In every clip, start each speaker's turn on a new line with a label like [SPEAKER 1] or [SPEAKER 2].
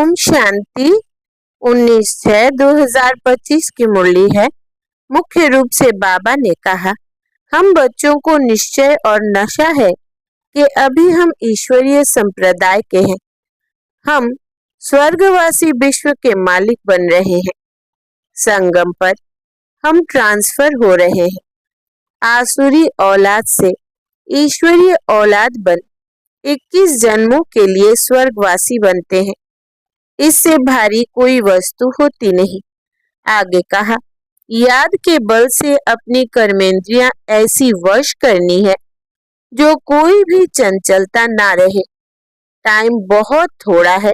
[SPEAKER 1] ओम शांति। 19/6/2025 की मुरली है। मुख्य रूप से बाबा ने कहा, हम बच्चों को निश्चय और नशा है कि अभी हम ईश्वरीय संप्रदाय के हैं। हम स्वर्गवासी विश्व के मालिक बन रहे हैं। संगम पर हम ट्रांसफर हो रहे हैं। आसुरी औलाद से ईश्वरीय औलाद बन 21 जन्मों के लिए स्वर्गवासी बनते हैं। इससे भारी कोई वस्तु होती नहीं। आगे कहा, याद के बल से अपनी कर्मेंद्रियां ऐसी वश करनी है जो कोई भी चंचलता ना रहे। टाइम बहुत थोड़ा है,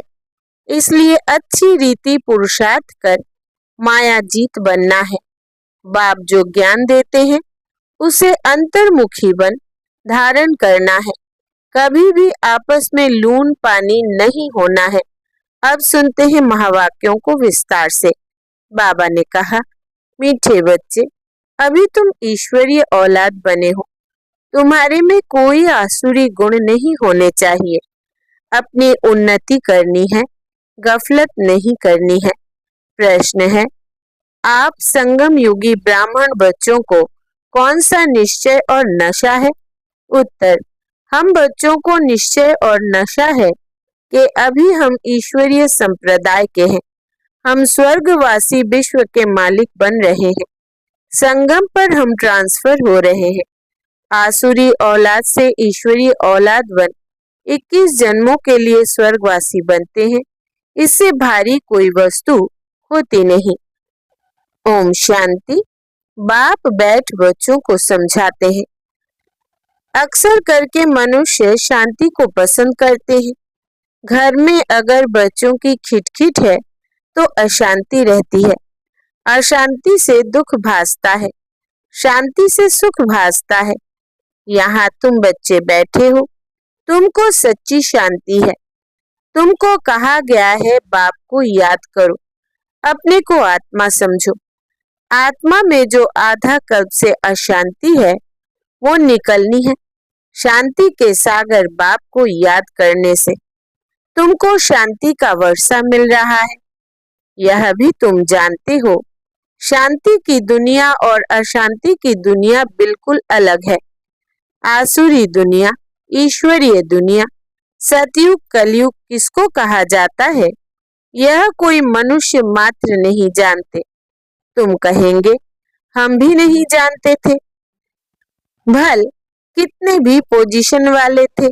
[SPEAKER 1] इसलिए अच्छी रीति पुरुषार्थ कर माया जीत बनना है। बाप जो ज्ञान देते हैं उसे अंतर्मुखी बन धारण करना है। कभी भी आपस में लून पानी नहीं होना है। अब सुनते हैं महावाक्यों को विस्तार से। बाबा ने कहा, मीठे बच्चे, अभी तुम ईश्वरीय औलाद बने हो। तुम्हारे में कोई आसुरी गुण नहीं होने चाहिए। अपनी उन्नति करनी है, गफलत नहीं करनी है। प्रश्न है, आप संगम युगी ब्राह्मण बच्चों को कौन सा निश्चय और नशा है? उत्तर, हम बच्चों को निश्चय और नशा है कि अभी हम ईश्वरीय संप्रदाय के हैं। हम स्वर्गवासी विश्व के मालिक बन रहे हैं। संगम पर हम ट्रांसफर हो रहे हैं। आसुरी औलाद से ईश्वरीय औलाद बन 21 जन्मों के लिए स्वर्गवासी बनते हैं। इससे भारी कोई वस्तु होती नहीं। ओम शांति। बाप बैठ बच्चों को समझाते हैं। अक्सर करके मनुष्य शांति को पसंद करते हैं। घर में अगर बच्चों की खिटखिट है तो अशांति रहती है। अशांति से दुख भासता है, शांति से सुख भासता है। यहाँ तुम बच्चे बैठे हो, तुमको सच्ची शांति है। तुमको कहा गया है बाप को याद करो, अपने को आत्मा समझो। आत्मा में जो आधा कल्प से अशांति है वो निकलनी है। शांति के सागर बाप को याद करने से तुमको शांति का वर्षा मिल रहा है। यह भी तुम जानते हो, शांति की दुनिया और अशांति की दुनिया बिल्कुल अलग है। आसुरी दुनिया, ईश्वरीय दुनिया, सतयुग कलयुग किसको कहा जाता है, यह कोई मनुष्य मात्र नहीं जानते। तुम कहेंगे, हम भी नहीं जानते थे। भल कितने भी पोजीशन वाले थे।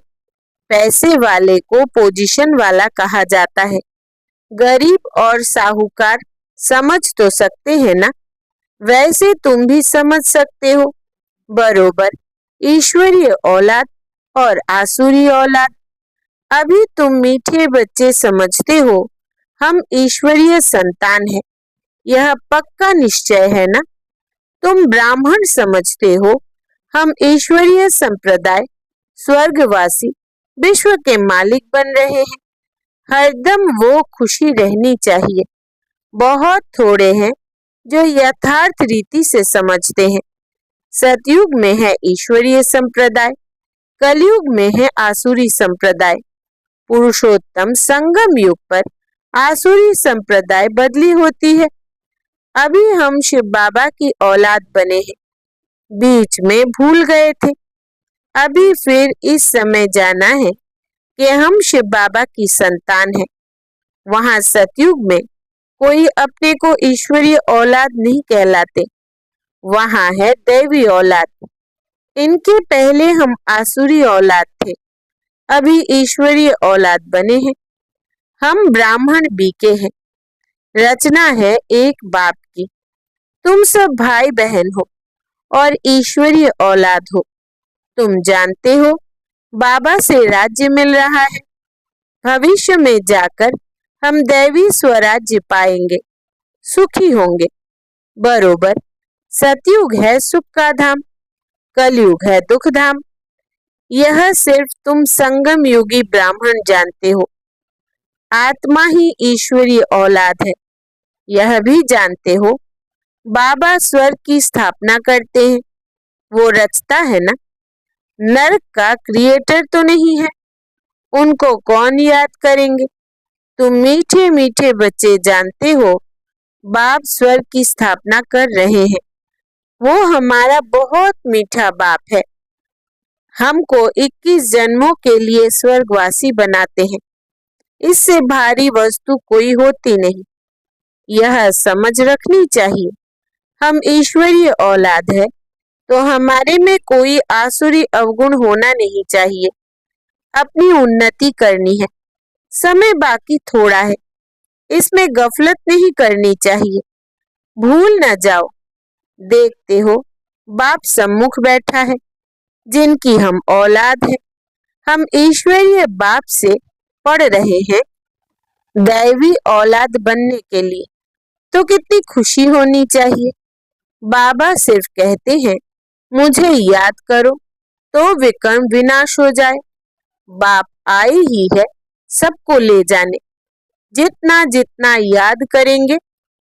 [SPEAKER 1] पैसे वाले को पोजीशन वाला कहा जाता है। गरीब और साहूकार समझ तो सकते हैं ना? वैसे तुम भी समझ सकते हो बरोबर। ईश्वरीय औलाद और आसुरी औलाद। अभी तुम मीठे बच्चे समझते हो हम ईश्वरीय संतान हैं। यह पक्का निश्चय है ना? तुम ब्राह्मण समझते हो हम ईश्वरीय संप्रदाय, स्वर्गवासी, विश्व के मालिक बन रहे हैं। हरदम वो खुशी रहनी चाहिए। बहुत थोड़े हैं जो यथार्थ रीति से समझते हैं। सतयुग में है ईश्वरीय संप्रदाय, कलयुग में है आसुरी संप्रदाय। पुरुषोत्तम संगम युग पर आसुरी संप्रदाय बदली होती है। अभी हम शिव बाबा की औलाद बने हैं, बीच में भूल गए थे। अभी फिर इस समय जाना है कि हम शिव बाबा की संतान हैं। वहां सतयुग में कोई अपने को ईश्वरीय औलाद नहीं कहलाते। वहां है दैवी औलाद। इनके पहले हम आसुरी औलाद थे, अभी ईश्वरीय औलाद बने हैं। हम ब्राह्मण बीके हैं। रचना है एक बाप की। तुम सब भाई बहन हो और ईश्वरीय औलाद हो। तुम जानते हो बाबा से राज्य मिल रहा है। भविष्य में जाकर हम दैवी स्वराज्य पाएंगे, सुखी होंगे बरोबर। सतयुग है सुख का धाम, कलयुग है दुख धाम। यह सिर्फ तुम संगम युगी ब्राह्मण जानते हो। आत्मा ही ईश्वरीय औलाद है। यह भी जानते हो बाबा स्वर्ग की स्थापना करते हैं, वो रचता है ना। नरक का क्रिएटर तो नहीं है, उनको कौन याद करेंगे। तुम मीठे मीठे बच्चे जानते हो, बाप स्वर्ग की स्थापना कर रहे हैं। वो हमारा बहुत मीठा बाप है। हमको 21 जन्मों के लिए स्वर्गवासी बनाते हैं। इससे भारी वस्तु कोई होती नहीं। यह समझ रखनी चाहिए, हम ईश्वरीय औलाद है, तो हमारे में कोई आसुरी अवगुण होना नहीं चाहिए। अपनी उन्नति करनी है। समय बाकी थोड़ा है, इसमें गफलत नहीं करनी चाहिए। भूल न जाओ, देखते हो बाप सम्मुख बैठा है, जिनकी हम औलाद है। हम ईश्वरीय बाप से पढ़ रहे हैं दैवी औलाद बनने के लिए, तो कितनी खुशी होनी चाहिए। बाबा सिर्फ कहते हैं मुझे याद करो तो विकर्म विनाश हो जाए। बाप आए ही है सबको ले जाने। जितना जितना याद करेंगे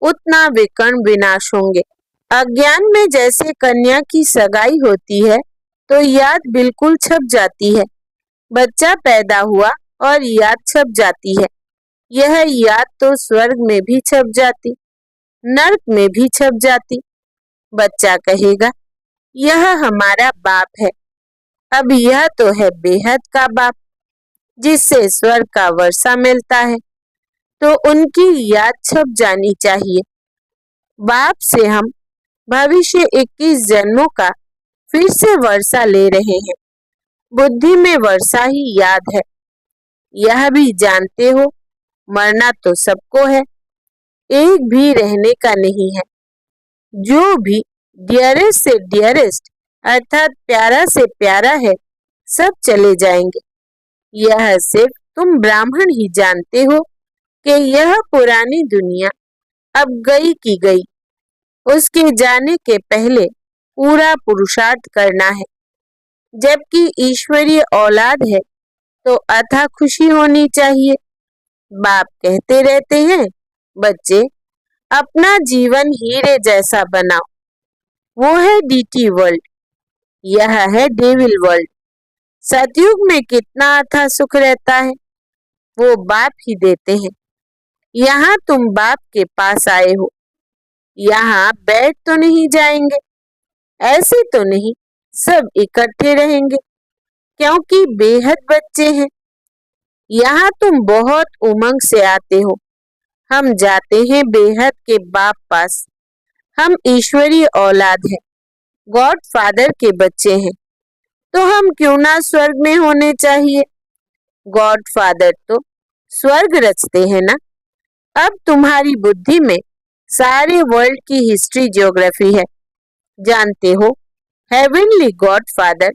[SPEAKER 1] उतना विकर्म विनाश होंगे। अज्ञान में जैसे कन्या की सगाई होती है तो याद बिल्कुल छप जाती है। बच्चा पैदा हुआ और याद छप जाती है। यह याद तो स्वर्ग में भी छप जाती, नरक में भी छप जाती। बच्चा कहेगा यह हमारा बाप है। अब यह तो है बेहद का बाप, जिससे स्वर्ग का वर्षा मिलता है, तो उनकी याद छप जानी चाहिए। बाप से हम भविष्य 21 जन्मों का फिर से वर्षा ले रहे हैं। बुद्धि में वर्षा ही याद है। यह भी जानते हो मरना तो सबको है, एक भी रहने का नहीं है। जो भी डियरेस्ट से डियरेस्ट अर्थात प्यारा से प्यारा है, सब चले जाएंगे। यह सिर्फ तुम ब्राह्मण ही जानते हो कि यह पुरानी दुनिया अब गई की गई। उसके जाने के पहले पूरा पुरुषार्थ करना है। जबकि ईश्वरीय औलाद है तो अथा खुशी होनी चाहिए। बाप कहते रहते हैं बच्चे अपना जीवन हीरे जैसा बनाओ। वो है डीटी वर्ल्ड, यह है डेविल वर्ल्ड। सतयुग में कितना अथा सुख रहता है, वो बाप ही देते हैं। यहाँ तुम बाप के पास आए हो, यहाँ बैठ तो नहीं जाएंगे, ऐसे तो नहीं सब इकट्ठे रहेंगे, क्योंकि बेहद बच्चे हैं। यहाँ तुम बहुत उमंग से आते हो। हम जाते हैं बेहद के बाप पास। हम ईश्वरीय औलाद हैं, गॉड फादर के बच्चे हैं, तो हम क्यों ना स्वर्ग में होने चाहिए। गॉड फादर तो स्वर्ग रचते हैं ना। अब तुम्हारी बुद्धि में सारे वर्ल्ड की हिस्ट्री ज्योग्राफी है। जानते हो हेवनली गॉड फादर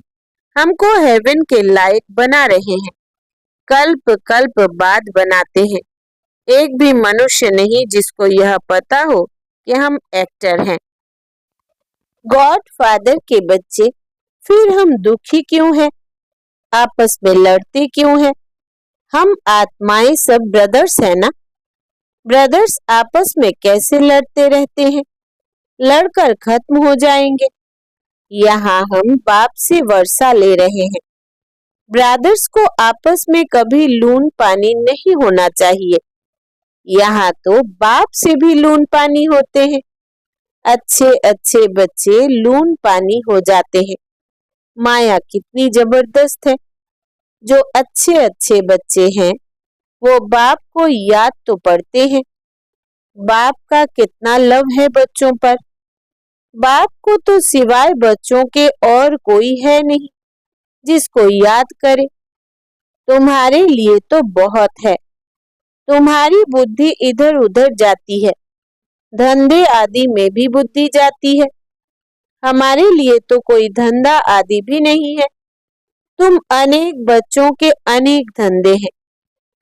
[SPEAKER 1] हमको हेवन के लायक बना रहे हैं। कल्प कल्प बाद बनाते हैं। एक भी मनुष्य नहीं जिसको यह पता हो कि हम एक्टर हैं, गॉड फादर के बच्चे। फिर हम दुखी क्यों हैं, आपस में लड़ते क्यों हैं। हम आत्माएं सब ब्रदर्स हैं ना। ब्रदर्स आपस में कैसे लड़ते रहते हैं, लड़कर खत्म हो जाएंगे। यहाँ हम बाप से वर्षा ले रहे हैं। ब्रदर्स को आपस में कभी लून पानी नहीं होना चाहिए। यहाँ तो बाप से भी लून पानी होते हैं। अच्छे अच्छे बच्चे लून पानी हो जाते हैं। माया कितनी जबरदस्त है। जो अच्छे अच्छे बच्चे हैं वो बाप को याद तो पड़ते हैं। बाप का कितना लव है बच्चों पर। बाप को तो सिवाय बच्चों के और कोई है नहीं जिसको याद करे। तुम्हारे लिए तो बहुत है। तुम्हारी बुद्धि इधर उधर जाती है, धंधे आदि में भी बुद्धि जाती है। हमारे लिए तो कोई धंधा आदि भी नहीं है। तुम अनेक बच्चों के अनेक धंधे हैं,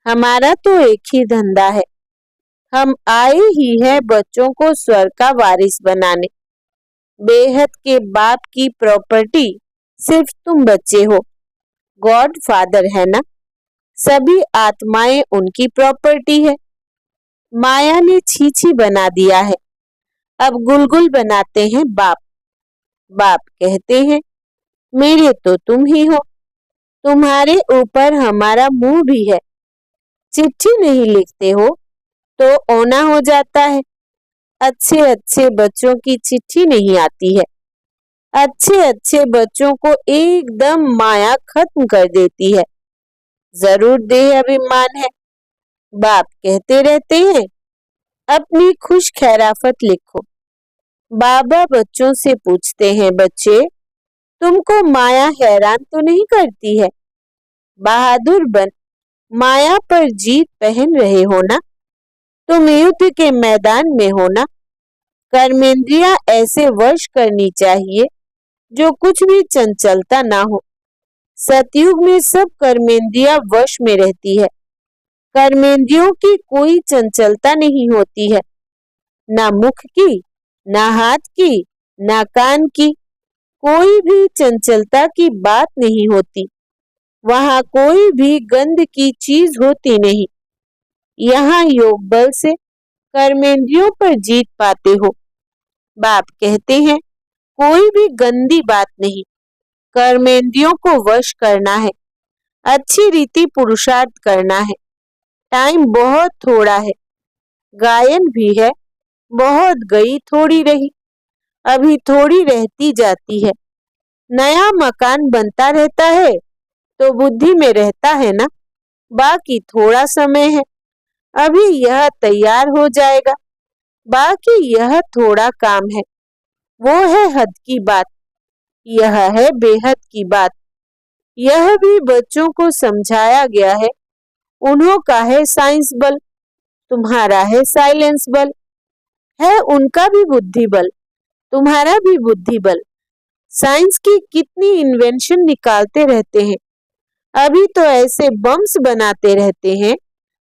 [SPEAKER 1] हमारा तो एक ही धंधा है। हम आए ही है बच्चों को स्वर्ग का वारिस बनाने। बेहद के बाप की प्रॉपर्टी सिर्फ तुम बच्चे हो। गॉड फादर है ना, सभी आत्माएं उनकी प्रॉपर्टी है। माया ने छीछी बना दिया है, अब गुलगुल बनाते हैं बाप। बाप कहते हैं मेरे तो तुम ही हो, तुम्हारे ऊपर हमारा मुंह भी है। चिट्ठी नहीं लिखते हो तो औना हो जाता है। अच्छे अच्छे बच्चों की चिट्ठी नहीं आती है। अच्छे अच्छे बच्चों को एकदम माया खत्म कर देती है। जरूर देह अभिमान है। बाप कहते रहते हैं, अपनी खुश खैराफत लिखो। बाबा बच्चों से पूछते हैं, बच्चे तुमको माया हैरान तो नहीं करती है? बहादुर बन माया पर जीत पहन रहे हो ना? तुम युद्ध के मैदान में हो ना? कर्मेंद्रियां ऐसे वश करनी चाहिए जो कुछ भी चंचलता ना हो। सतयुग में सब कर्मेंद्रियां वश में रहती है। कर्मेंद्रियों की कोई चंचलता नहीं होती है, ना मुख की, ना हाथ की, ना कान की। कोई भी चंचलता की बात नहीं होती। वहां कोई भी गंध की चीज होती नहीं। यहाँ योग बल से कर्मेंद्रियों पर जीत पाते हो। बाप कहते हैं, कोई भी गंदी बात नहीं, कर्मेंद्रियों को वश करना है, अच्छी रीति पुरुषार्थ करना है। टाइम बहुत थोड़ा है, गायन भी है, बहुत गई थोड़ी रही, अभी थोड़ी रहती जाती है। नया मकान बनता रहता है तो बुद्धि में रहता है ना, बाकी थोड़ा समय है, अभी यह तैयार हो जाएगा, बाकी यह थोड़ा काम है। वो है हद की बात, यह है बेहद की बात। यह भी बच्चों को समझाया गया है। उन्हों का है साइंस बल, तुम्हारा है साइलेंस बल। है उनका भी बुद्धि बल, तुम्हारा भी बुद्धि बल। साइंस की कितनी इन्वेंशन निकालते रहते हैं। अभी तो ऐसे बम्स बनाते रहते हैं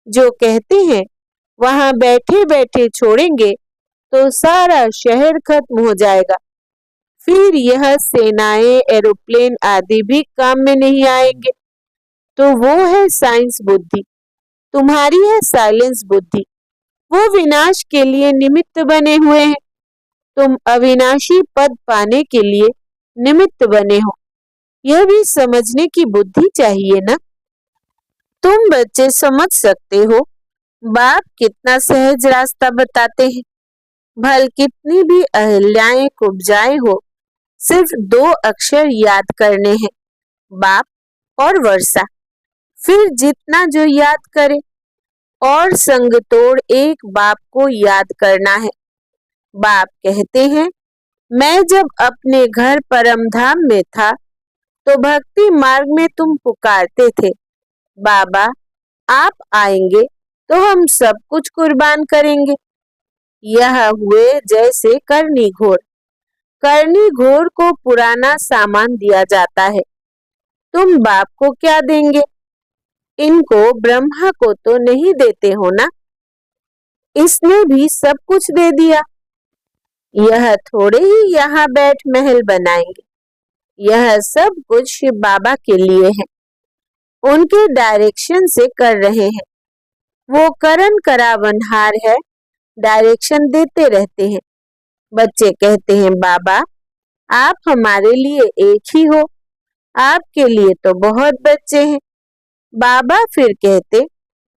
[SPEAKER 1] जो कहते हैं वहां बैठे बैठे छोड़ेंगे तो सारा शहर खत्म हो जाएगा। फिर यह सेनाएं, एरोप्लेन आदि भी काम में नहीं आएंगे। तो वो है साइंस बुद्धि, तुम्हारी है साइलेंस बुद्धि। वो विनाश के लिए निमित्त बने हुए हैं, तुम अविनाशी पद पाने के लिए निमित्त बने हो। यह भी समझने की बुद्धि चाहिए ना। तुम बच्चे समझ सकते हो बाप कितना सहज रास्ता बताते हैं। भल कितनी भी अहल्याएं कुब्जाए हो, सिर्फ 2 अक्षर याद करने हैं, बाप और वर्षा। फिर जितना जो याद करे, और संग तोड़ एक बाप को याद करना है। बाप कहते हैं, मैं जब अपने घर परमधाम में था तो भक्ति मार्ग में तुम पुकारते थे, बाबा आप आएंगे तो हम सब कुछ कुर्बान करेंगे। यह हुए जैसे करनी घोर। करनी घोर को पुराना सामान दिया जाता है। तुम बाप को क्या देंगे? इनको ब्रह्मा को तो नहीं देते हो ना। इसने भी सब कुछ दे दिया। यह थोड़े ही यहाँ बैठ महल बनाएंगे। यह सब कुछ शिव बाबा के लिए है, उनके डायरेक्शन से कर रहे हैं। वो करण करावनहार है, डायरेक्शन देते रहते हैं। बच्चे कहते हैं, बाबा आप हमारे लिए एक ही हो, आपके लिए तो बहुत बच्चे हैं। बाबा फिर कहते,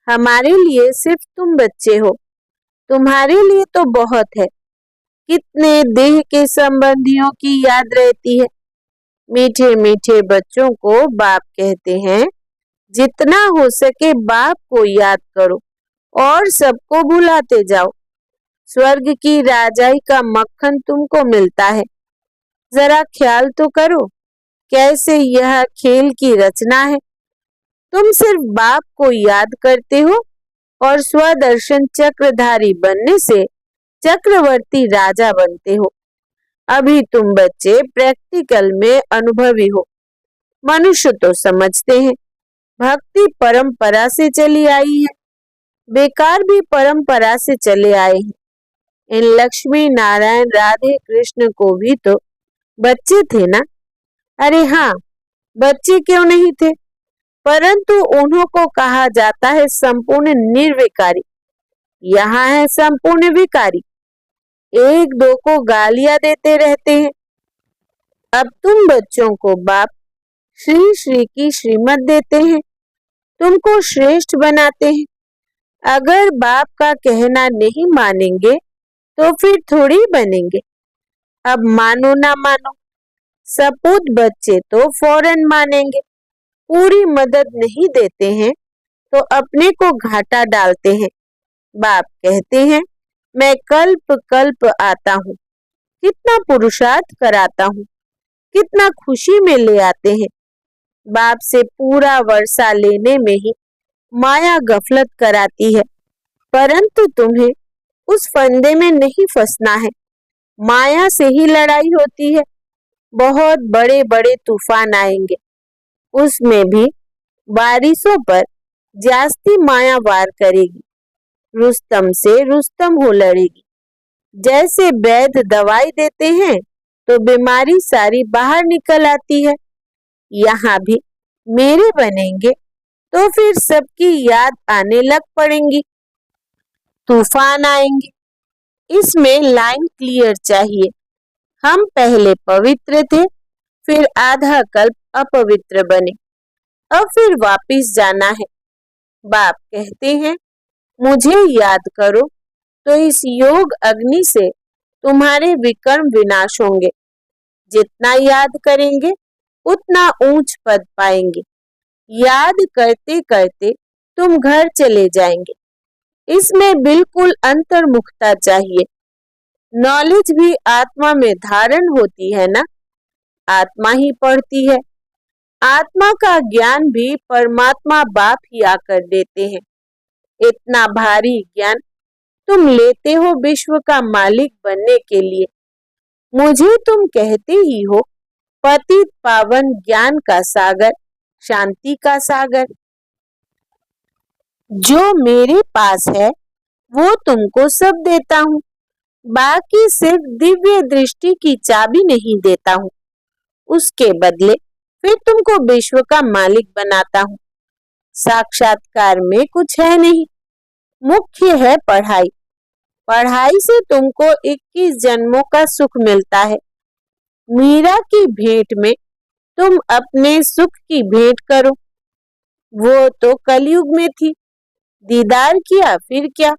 [SPEAKER 1] हमारे लिए सिर्फ तुम बच्चे हो, तुम्हारे लिए तो बहुत है। कितने देह के संबंधियों की याद रहती है। मीठे मीठे बच्चों को बाप कहते हैं, जितना हो सके बाप को याद करो और सबको भुलाते जाओ। स्वर्ग की राजाई का मक्खन तुमको मिलता है। जरा ख्याल तो करो कैसे यह खेल की रचना है। तुम सिर्फ बाप को याद करते हो और स्वदर्शन चक्रधारी बनने से चक्रवर्ती राजा बनते हो। अभी तुम बच्चे प्रैक्टिकल में अनुभवी हो। मनुष्य तो समझते हैं भक्ति परंपरा से चली आई है, बेकार भी परंपरा से चले आए हैं। इन लक्ष्मी नारायण राधे कृष्ण को भी तो बच्चे थे ना। अरे हाँ, बच्चे क्यों नहीं थे, परंतु उन्हों को कहा जाता है संपूर्ण निर्विकारी। यहाँ है संपूर्ण विकारी। एक दो को गालियां देते रहते हैं। अब तुम बच्चों को बाप श्री श्री की श्रीमत देते हैं, तुमको श्रेष्ठ बनाते हैं। अगर बाप का कहना नहीं मानेंगे तो फिर थोड़ी बनेंगे। अब मानो ना मानो, सपूत बच्चे तो फौरन मानेंगे। पूरी मदद नहीं देते हैं तो अपने को घाटा डालते हैं। बाप कहते हैं, मैं कल्प कल्प आता हूँ, कितना पुरुषार्थ कराता हूँ, कितना खुशी में ले आते हैं। बाप से पूरा वर्षा लेने में ही माया गफलत कराती है, परंतु तुम्हें उस फंदे में नहीं फंसना है। माया से ही लड़ाई होती है। बहुत बड़े बड़े तूफान आएंगे, उसमें भी बारिशों पर जास्ती माया वार करेगी। रुस्तम से रुस्तम हो लड़ेगी। जैसे वैद्य दवाई देते हैं तो बीमारी सारी बाहर निकल आती है। यहाँ भी मेरे बनेंगे तो फिर सबकी याद आने लग पड़ेंगी। तूफान आएंगे, इसमें लाइन क्लियर चाहिए। हम पहले पवित्र थे, फिर आधा कल्प अपवित्र बने, अब फिर वापिस जाना है। बाप कहते हैं, मुझे याद करो तो इस योग अग्नि से तुम्हारे विकर्म विनाश होंगे। जितना याद करेंगे उतना ऊंच पद पाएंगे। याद करते करते तुम घर चले जाएंगे। इसमें बिल्कुल अंतर्मुखता चाहिए। नॉलेज भी आत्मा में धारण होती है ना, आत्मा ही पढ़ती है। आत्मा का ज्ञान भी परमात्मा बाप ही आकर देते हैं। इतना भारी ज्ञान तुम लेते हो विश्व का मालिक बनने के लिए। मुझे तुम कहते ही हो पतित पावन ज्ञान का सागर, शांति का सागर। जो मेरे पास है वो तुमको सब देता हूँ, बाकी सिर्फ दिव्य दृष्टि की चाबी नहीं देता हूँ। उसके बदले फिर तुमको विश्व का मालिक बनाता हूँ। साक्षात्कार में कुछ है नहीं, मुख्य है पढ़ाई। पढ़ाई से तुमको 21 जन्मों का सुख मिलता है। मीरा की भेंट में तुम अपने सुख की भेंट करो। वो तो कलयुग में थी, दीदार किया फिर क्या।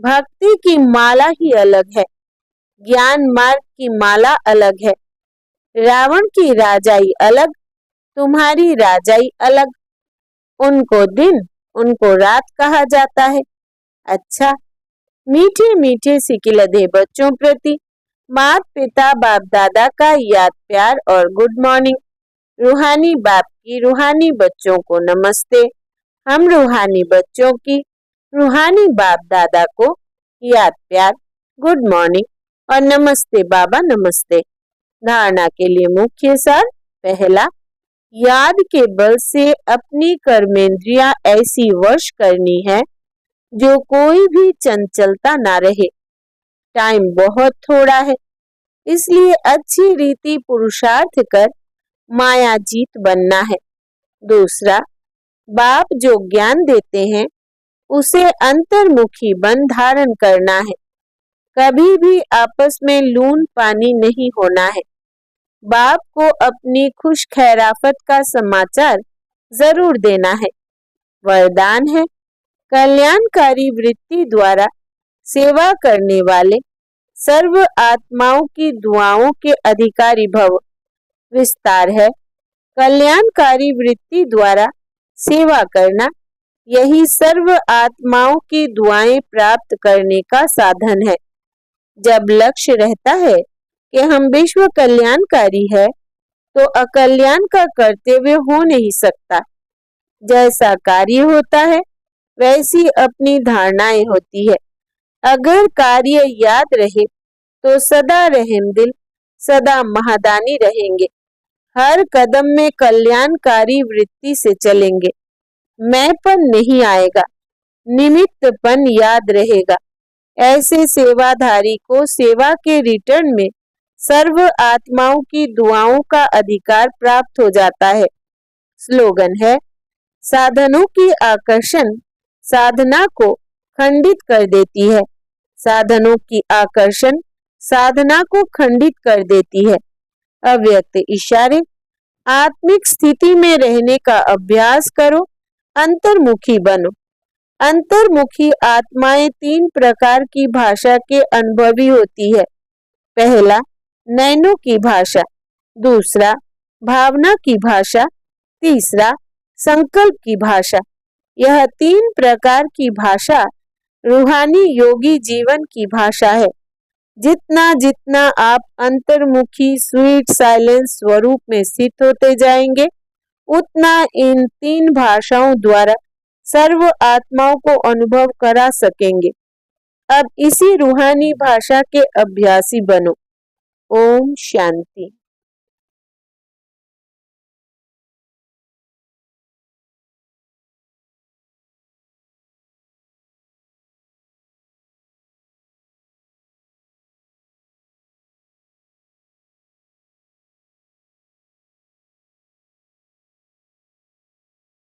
[SPEAKER 1] भक्ति की माला ही अलग है, ज्ञान मार्ग की माला अलग है। रावण की राजाई अलग, तुम्हारी राजाई अलग। उनको दिन, उनको रात कहा जाता है। अच्छा, मीठे मीठे सिकिलधे बच्चों प्रति माता पिता बाप दादा का याद प्यार और गुड मॉर्निंग। रूहानी बाप की रूहानी बच्चों को नमस्ते। हम रूहानी बच्चों की रूहानी बाप दादा को याद प्यार, गुड मॉर्निंग और नमस्ते बाबा नमस्ते। धारणा के लिए मुख्य सार। पहला, याद के बल से अपनी कर्मेंद्रियां ऐसी वश करनी है जो कोई भी चंचलता ना रहे। टाइम बहुत थोड़ा है, इसलिए अच्छी रीति पुरुषार्थ कर माया जीत बनना है। दूसरा, बाप जो ज्ञान देते हैं उसे अंतर्मुखी बन धारण करना है। कभी भी आपस में लून पानी नहीं होना है। बाप को अपनी खुश खैराफत का समाचार जरूर देना है। वरदान है, कल्याणकारी वृत्ति द्वारा सेवा करने वाले सर्व आत्माओं की दुआओं के अधिकारी भव। विस्तार है, कल्याणकारी वृत्ति द्वारा सेवा करना यही सर्व आत्माओं की दुआएं प्राप्त करने का साधन है। जब लक्ष्य रहता है कि हम विश्व कल्याणकारी है तो अकल्याण का कर्तव्य हो नहीं सकता। जैसा कार्य होता है वैसी अपनी धारणाएं होती है। अगर कार्य याद रहे तो सदा रहमदिल, सदा महादानी रहेंगे। हर कदम में कल्याणकारी वृत्ति से चलेंगे। मैंपन नहीं आएगा, निमित्तपन याद रहेगा। ऐसे सेवाधारी को सेवा के रिटर्न में सर्व आत्माओं की दुआओं का अधिकार प्राप्त हो जाता है। स्लोगन है, साधनों की आकर्षण साधना को खंडित कर देती है। साधनों की आकर्षण साधना को खंडित कर देती है। अव्यक्त इशारे, आत्मिक स्थिति में रहने का अभ्यास करो, अंतर्मुखी बनो। अंतर्मुखी आत्माएं 3 प्रकार की भाषा के अनुभवी होती है। पहला, नैनों की भाषा, दूसरा, भावना की भाषा, तीसरा, संकल्प की भाषा। यह 3 प्रकार की भाषा रूहानी योगी जीवन की भाषा है। जितना जितना आप अंतर्मुखी स्वीट साइलेंस स्वरूप में स्थित होते जाएंगे, उतना इन 3 भाषाओं द्वारा सर्व आत्माओं को अनुभव करा सकेंगे। अब इसी रूहानी भाषा के अभ्यासी बनो। ओम शांति।